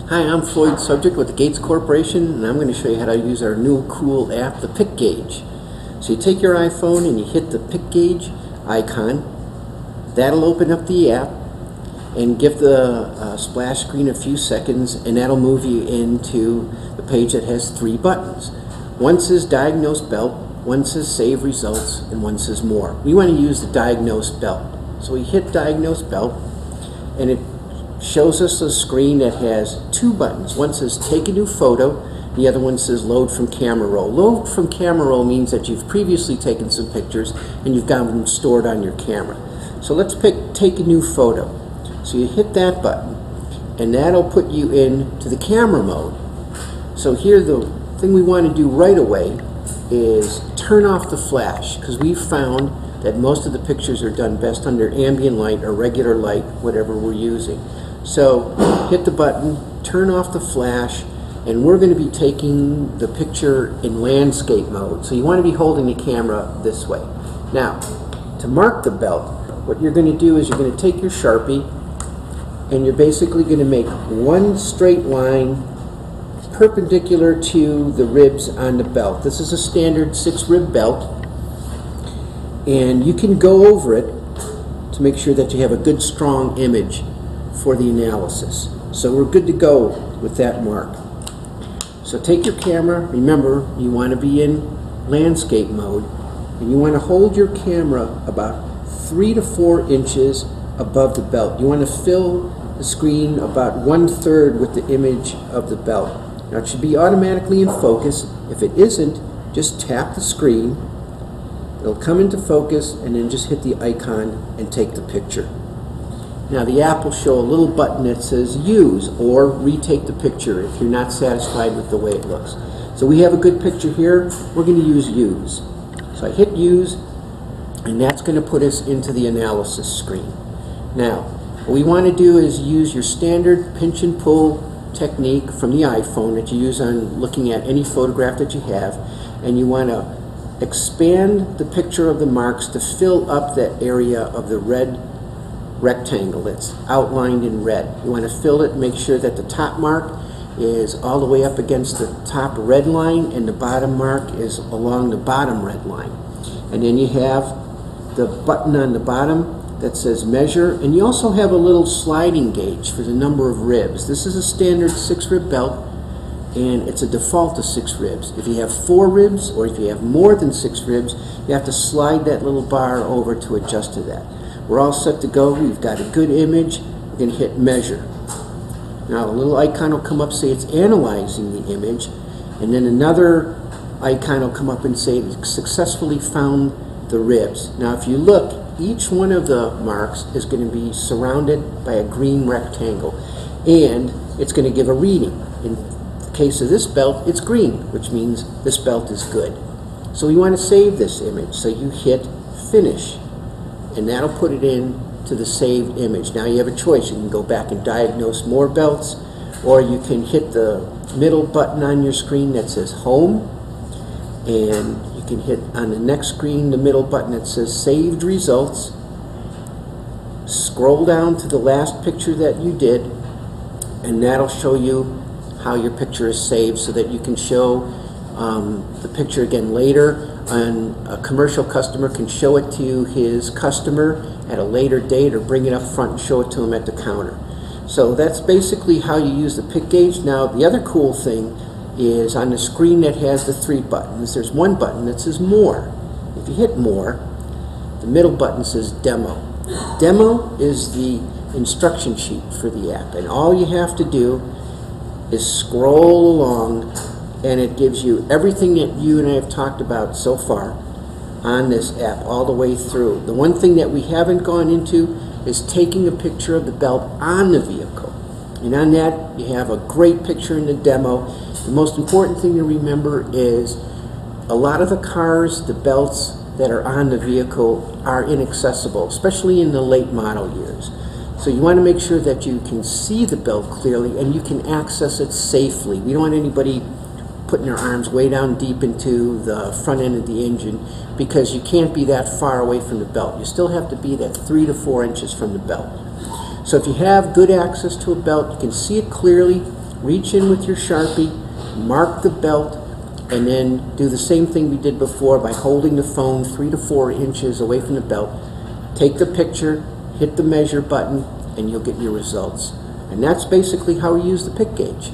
Hi, I'm Floyd Subject with the Gates Corporation, and I'm going to show you how to use our new cool app, the PIC gauge. So you take your iPhone and you hit the PIC gauge icon. That'll open up the app and give the splash screen a few seconds, and that'll move you into the page that has 3 buttons. One says Diagnose Belt, one says Save Results, and one says More. We want to use the Diagnose Belt. So we hit Diagnose Belt, and it shows us a screen that has 2 buttons. One says Take a New Photo, the other one says Load from Camera Roll. Load from Camera Roll means that you've previously taken some pictures and you've got them stored on your camera. So let's pick Take a New Photo. So you hit that button, and that'll put you into the camera mode. So here the thing we want to do right away is turn off the flash, because we've found that most of the pictures are done best under ambient light or regular light, whatever we're using. So hit the button, turn off the flash, and we're going to be taking the picture in landscape mode. So you want to be holding the camera this way. Now, to mark the belt, what you're going to do is you're going to take your Sharpie, and you're basically going to make one straight line perpendicular to the ribs on the belt. This is a standard 6-rib belt, and you can go over it to make sure that you have a good strong image for the analysis. So we're good to go with that mark. So take your camera, remember you want to be in landscape mode, and you want to hold your camera about 3 to 4 inches above the belt. You want to fill the screen about 1/3 with the image of the belt. Now it should be automatically in focus. If it isn't, just tap the screen. It'll come into focus, and then just hit the icon and take the picture. Now the app will show a little button that says Use or Retake the Picture if you're not satisfied with the way it looks. So we have a good picture here. We're going to use Use. So I hit Use, and that's going to put us into the analysis screen. Now what we want to do is use your standard pinch and pull technique from the iPhone that you use on looking at any photograph that you have, and you want to expand the picture of the marks to fill up that area of the red rectangle that's outlined in red. You want to fill it, make sure that the top mark is all the way up against the top red line and the bottom mark is along the bottom red line. And then you have the button on the bottom that says Measure, and you also have a little sliding gauge for the number of ribs. This is a standard 6-rib belt, and it's a default to 6 ribs. If you have 4 ribs, or if you have more than 6 ribs, you have to slide that little bar over to adjust to that. We're all set to go. We've got a good image. We're going to hit Measure. Now a little icon will come up, say it's analyzing the image, and then another icon will come up and say it's successfully found the ribs. Now if you look, each one of the marks is going to be surrounded by a green rectangle, and it's going to give a reading. In the case of this belt, it's green, which means this belt is good. So you want to save this image, so you hit Finish, and that'll put it in to the saved image. Now you have a choice. You can go back and diagnose more belts, or you can hit the middle button on your screen that says Home, and you can hit on the next screen the middle button that says Saved Results. Scroll down to the last picture that you did, and that'll show you how your picture is saved, so that you can show the picture again later. And a commercial customer can show it to his customer at a later date, or bring it up front and show it to him at the counter. So that's basically how you use the PIC gauge. Now the other cool thing is on the screen that has the 3 buttons, there's one button that says More. If you hit More, the middle button says Demo. Demo is the instruction sheet for the app, and all you have to do is scroll along, and it gives you everything that you and I have talked about so far on this app all the way through. The one thing that we haven't gone into is taking a picture of the belt on the vehicle. And on that, you have a great picture in the demo. The most important thing to remember is a lot of the cars, the belts that are on the vehicle are inaccessible, especially in the late model years. So you want to make sure that you can see the belt clearly and you can access it safely. We don't want anybody putting their arms way down deep into the front end of the engine, because you can't be that far away from the belt. You still have to be that 3 to 4 inches from the belt. So if you have good access to a belt, you can see it clearly, reach in with your Sharpie, mark the belt, and then do the same thing we did before by holding the phone 3 to 4 inches away from the belt. Take the picture, hit the measure button, and you'll get your results. And that's basically how we use the PIC gauge.